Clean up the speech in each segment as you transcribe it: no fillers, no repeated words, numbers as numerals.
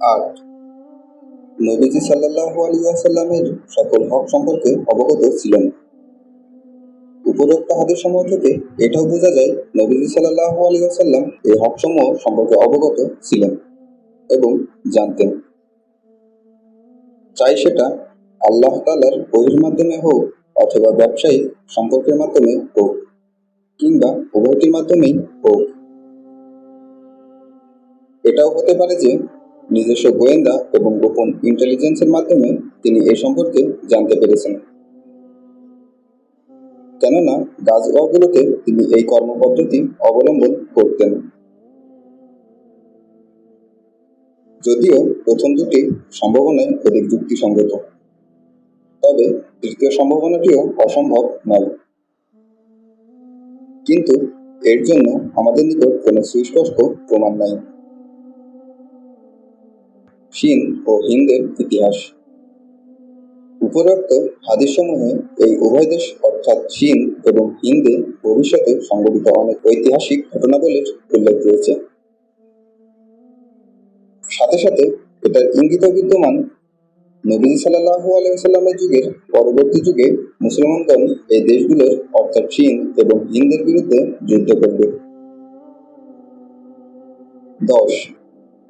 ৮. নবীজি সাল্লাল্লাহু আলাইহি ওয়াসাল্লামের সকল হক সম্পর্কে অবগত ছিলেন। উপরোক্ত হাদীসসমূহ থেকে এটাও বোঝা যায় নবীজি সাল্লাল্লাহু আলাইহি ওয়াসাল্লাম এই হকসমূহ সম্পর্কে অবগত ছিলেন এবং জানতেন। চাই সেটা আল্লাহ তাআলার ওহীর মাধ্যমে হোক অথবা ব্যবসায়িক সম্পর্কের মাধ্যমে হোক কিংবা উভয়টির মাধ্যমেই হোক। এটাও হতে পারে যে নিজস্ব গোয়েন্দা এবং গোপন ইন্টেলিজেন্সের মাধ্যমে তিনি এ সম্পর্কে জানতে পেরেছেন। কেননা গাজওয়াগুলোতে তিনি এই কর্মপদ্ধতি অবলম্বন করতেন। যদিও প্রথম দুটি সম্ভাবনায় অধিক যুক্তিসঙ্গত, তবে তৃতীয় সম্ভাবনাটিও অসম্ভব নয়। কিন্তু এর জন্য আমাদের নিকট কোনো সুস্পষ্ট প্রমাণ নাই। চীন ও হিন্দের ইতিহাস। উপরোক্ত হাদীসসমূহে এই উভয় দেশ অর্থাৎ চীন এবং হিন্দে ভবিষ্যতে সংঘটিত অনেক ঐতিহাসিক ঘটনাবলীর উল্লেখ রয়েছে। সাথে সাথে এটার ইঙ্গিত বিদ্যমান নবীজি সাল্লাল্লাহু আলাইহি ওয়াসাল্লামের যুগের পরবর্তী যুগে মুসলমানগণ এই দেশগুলোর অর্থাৎ চীন এবং হিন্দের বিরুদ্ধে যুদ্ধ করবে। 10.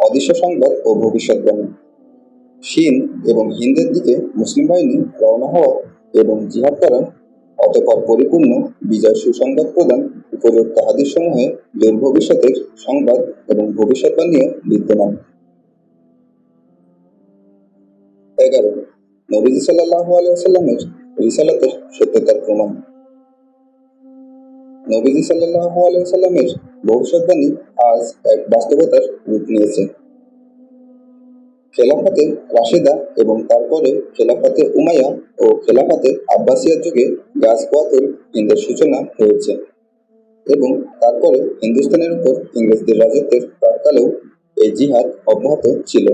অদৃশ্য সংবাদ ও ভবিষ্যৎবাণী। চীন এবং হিন্দের দিকে মুসলিম বাহিনী রওনা হওয়া এবং জিহাদ করা, অতঃপর পরিপূর্ণ বিজয় সুসংবাদ প্রদান উপরোক্ত হাদীসসমূহে দূর ভবিষ্যতের সংবাদ এবং ভবিষ্যৎবাণীও বিদ্যমান। 11. নবীজি সাল্লাল্লাহু আলাইহি ওয়াসাল্লামের রিসালাতের সত্যতার প্রমাণ। নবীজি সাল্লাল্লাহু আলাইহি ওয়াসাল্লামের ভবিষ্যৎবাণী আজ এক বাস্তবতার রূপ নিয়েছে। খেলাফতে রাশেদা এবং তারপরে খেলাফতে উমাইয়া ও খেলাফতে আব্বাসিয়ার যুগে গাজওয়াতুল হিন্দের সূচনা হয়েছে এবং তারপরে হিন্দুস্তানের উপর ইংরেজদের রাজত্বের প্রাক্কালেও এই জিহাদ অব্যাহত ছিল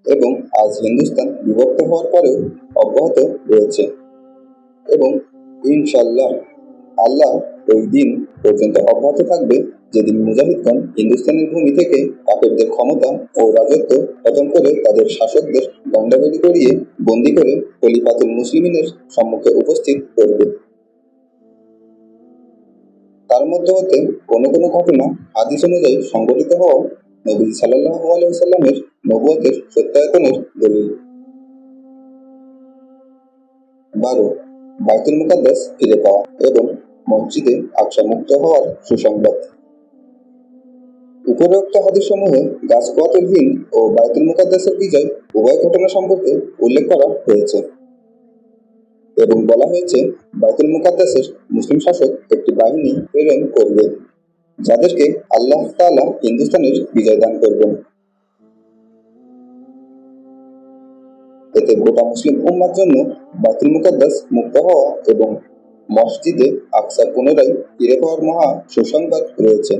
এবং আজ হিন্দুস্তান বিভক্ত হওয়ার পরেও অব্যাহত রয়েছে এবং ইনশাআল্লাহ আল্লাহ ওই দিন পর্যন্ত অব্যাহত থাকবে যেদিন মুজাহিদগণ হিন্দুস্তানের ভূমি থেকে কাফেরদের ক্ষমতা ও রাজত্ব খতম করে তাদের শাসকদের দণ্ডাবেদী করিয়ে বন্দী করে খলিফাতুল মুসলিমিনের সম্মুখে উপস্থিত করবে। তার মধ্য হতে কোনো কোনো ঘটনা হাদিস অনুযায়ী সংঘটিত হওয়া নবী সাল্লাল্লাহু আলাইহি ওয়াসাল্লামের নবুয়তের সত্যায়নের দলিল। 12. বাইতুল মুকাদ্দাস ফিরে পাওয়া এবং মসজিদে আকসা মুক্ত হওয়ার সুসংবাদ। উপরোক্ত হাদীসসমূহে গাজওয়াতুল হিন্দ ও বাইতুল মুকাদ্দাসের বিজয় উভয় ঘটনা সম্পর্কে উল্লেখ করা হয়েছে এবং বলা হয়েছে বাইতুল মুকাদ্দাসের মুসলিম শাসক একটি বাহিনী প্রেরণ করবে যাদেরকে আল্লাহ তাআলা হিন্দুস্তানের বিজয় দান করবেন। এতে গোটা মুসলিম উম্মার জন্য বাইতুল মুকাদ্দাস মুক্ত হওয়া এবং মসজিদে আকসা পুনরায় ফিরে পাওয়ার মহা সুসংবাদ রয়েছে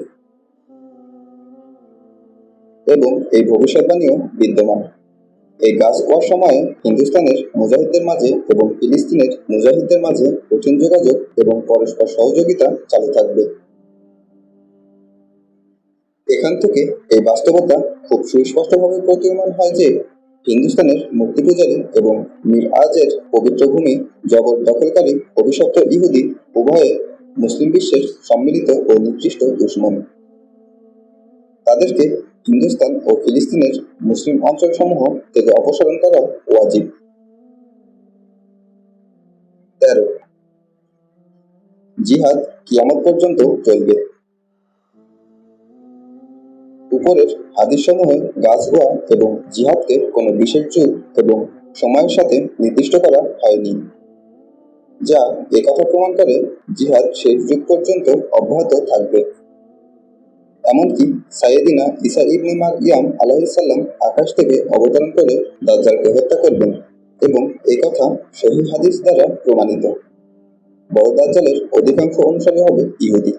এবং এই ভবিষ্যৎবাণীও বিদ্যমান। এই গাজওয়ার সময়ে হিন্দুস্তানের মুজাহিদদের মাঝে এবং ফিলিস্তিনের মুজাহিদদের মাঝে কঠিন যোগাযোগ এবং পরস্পর সহযোগিতা চালু থাকবে। এখান থেকে এই বাস্তবতা খুব সুস্পষ্টভাবে প্রতীয়মান হয় যে হিন্দুস্তানের মুক্তি পূজারী এবং মিরআজের পবিত্র ভূমি জবর দখলকারী অভিশপ্ত ইহুদি উভয়ে মুসলিম বিশ্বের সম্মিলিত ও নিকৃষ্ট দুশমন। তাদেরকে হিন্দুস্তান ও ফিলিস্তিনের মুসলিম অঞ্চলসমূহ থেকে অপসারণ করা ওয়াজিব। 13. জিহাদ কিয়ামত পর্যন্ত চলবে। উপরের হাদীসসমূহে গাজওয়া এবং জিহাদকে কোনো বিশেষ যুগ এবং সময়ের সাথে নির্দিষ্ট করা হয়নি, যা একথা প্রমাণ করে জিহাদ শেষ যুগ পর্যন্ত অব্যাহত থাকবে। এমনকি সাইয়েদিনা ঈসা ইবনে মারইয়াম আলাইহিস সালাম আকাশ থেকে অবতরণ করে দাজ্জালকে হত্যা করবেন এবং এই কথা সহিহ হাদীস দ্বারা প্রমাণিত। বড় দাজ্জালের অধিকাংশ অনুসারী হবে ইহুদি।